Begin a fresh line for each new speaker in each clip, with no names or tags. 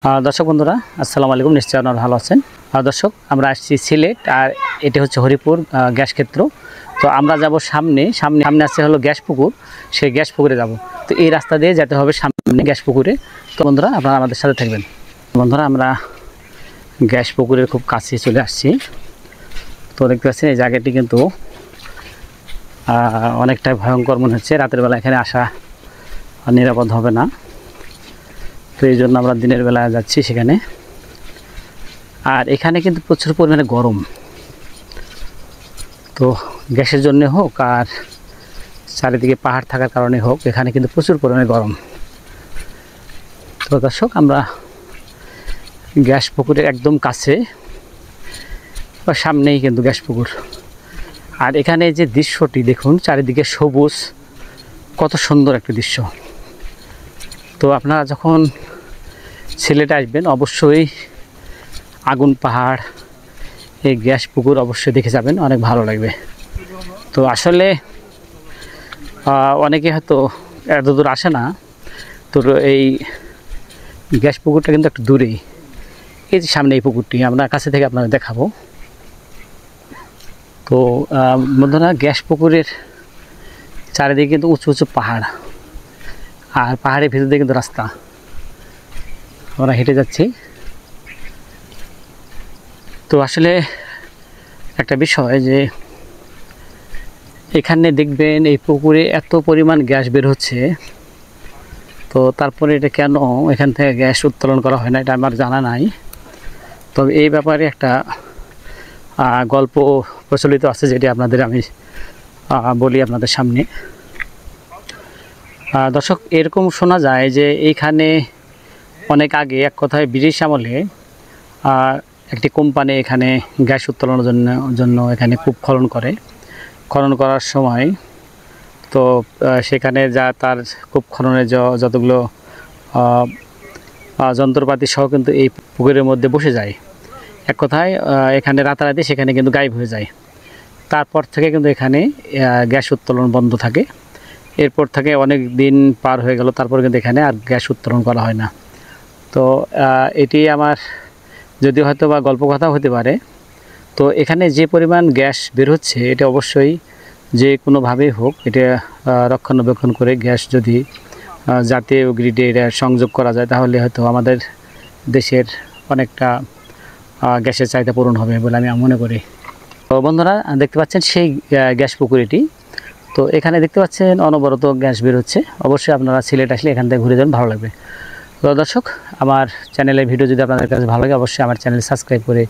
দর্শক বন্ধুরা আসসালামু আলাইকুম। নিশ্চয়ই আপনারা ভালো আছেন। দর্শক আমরা আসছি সিলেট, আর এটি হচ্ছে হরিপুর গ্যাস ক্ষেত্র। তো আমরা যাব সামনে সামনে আছে হলো গ্যাস পুকুর, সেই গ্যাস পুকুরে যাব। তো এই রাস্তা দিয়ে যেতে হবে সামনে গ্যাস পুকুরে। তো বন্ধুরা আপনারা আমাদের সাথে থাকবেন। বন্ধুরা আমরা গ্যাস পুকুরের খুব কাছে চলে আসছি। তো দেখতে পাচ্ছেন এই জায়গাটি কিন্তু অনেকটাই ভয়ঙ্কর মনে হচ্ছে। রাতের বেলা এখানে আসা নিরাপদ হবে না, তো এই জন্য আমরা দিনের বেলা যাচ্ছি সেখানে। আর এখানে কিন্তু প্রচুর পরিমাণে গরম, তো গ্যাসের জন্য হোক আর চারিদিকে পাহাড় থাকার কারণে হোক, এখানে কিন্তু প্রচুর পরিমাণে গরম। তো দর্শক আমরা গ্যাস পুকুরের একদম কাছে বা সামনেই কিন্তু গ্যাস পুকুর। আর এখানে যে দৃশ্যটি দেখুন, চারিদিকে সবুজ, কত সুন্দর একটা দৃশ্য। তো আপনারা যখন সিলেটে আসবেন অবশ্যই আগুন পাহাড়, এই গ্যাস পুকুর অবশ্যই দেখে যাবেন, অনেক ভালো লাগবে। তো আসলে অনেকে হয়তো এত দূর আসে না, তো এই গ্যাস পুকুরটা কিন্তু একটু দূরেই। এই যে সামনে এই পুকুরটি আমরা কাছে থেকে আপনাদের দেখাবো। তো বন্ধুরা গ্যাস পুকুরের চারিদিকে কিন্তু উঁচু উঁচু পাহাড়, আর পাহাড়ের ভিতর দিয়ে কিন্তু রাস্তা। আমরা হেঁটে যাচ্ছি। তো আসলে একটা বিষয় যে এখানে দেখবেন এই পুকুরে এত পরিমাণ গ্যাস বের হচ্ছে, তো তারপরে এটা কেন এখান থেকে গ্যাস উত্তোলন করা হয় না এটা আমার জানা নাই। তবে এই ব্যাপারে একটা গল্প প্রচলিত আছে, যেটি আপনাদের আমি বলি আপনাদের সামনে। দর্শক এরকম শোনা যায় যে এইখানে অনেক আগে, এক কথায় ব্রিটিশ আমলে, একটি কোম্পানি এখানে গ্যাস উত্তোলনের জন্য এখানে কূপ খনন করার সময়, তো সেখানে যা তার কূপ খননের যতগুলো যন্ত্রপাতি সহ কিন্তু এই পুকুরের মধ্যে বসে যায়। এক কথায় এখানে রাতারাতি সেখানে কিন্তু গায়েব হয়ে যায়। তারপর থেকে কিন্তু এখানে গ্যাস উত্তোলন বন্ধ থাকে। এরপর থেকে অনেক দিন পার হয়ে গেল, তারপর কিন্তু এখানে আর গ্যাস উত্তোলন করা হয় না। তো এটি আমার যদি হয়তো বা গল্প কথা হতে পারে। তো এখানে যে পরিমাণ গ্যাস বের হচ্ছে, এটা অবশ্যই যে কোনোভাবেই হোক এটা রক্ষণাবেক্ষণ করে গ্যাস যদি জাতীয় গ্রিডে এটা সংযোগ করা যায়, তাহলে হয়তো আমাদের দেশের অনেকটা গ্যাসের চাহিদা পূরণ হবে বলে আমি মনে করি। তো বন্ধুরা দেখতে পাচ্ছেন সেই গ্যাস পুকুর এটি। তো এখানে দেখতে পাচ্ছেন অনবরত গ্যাস বের হচ্ছে। অবশ্যই আপনারা সিলেট আসলে এখান থেকে ঘুরে যান, ভালো লাগবে। তো দর্শক আমার চ্যানেলের ভিডিও যদি আপনাদের কাছে ভালো লাগে, অবশ্যই আমার চ্যানেল সাবস্ক্রাইব করে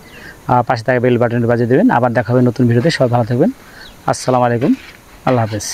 পাশে থাকা বেল বাটনটি বাজিয়ে দেবেন। আবার দেখা হবে নতুন ভিডিওতে। সবাই ভালো থাকবেন। আসসালামু আলাইকুম, আল্লাহ হাফেজ।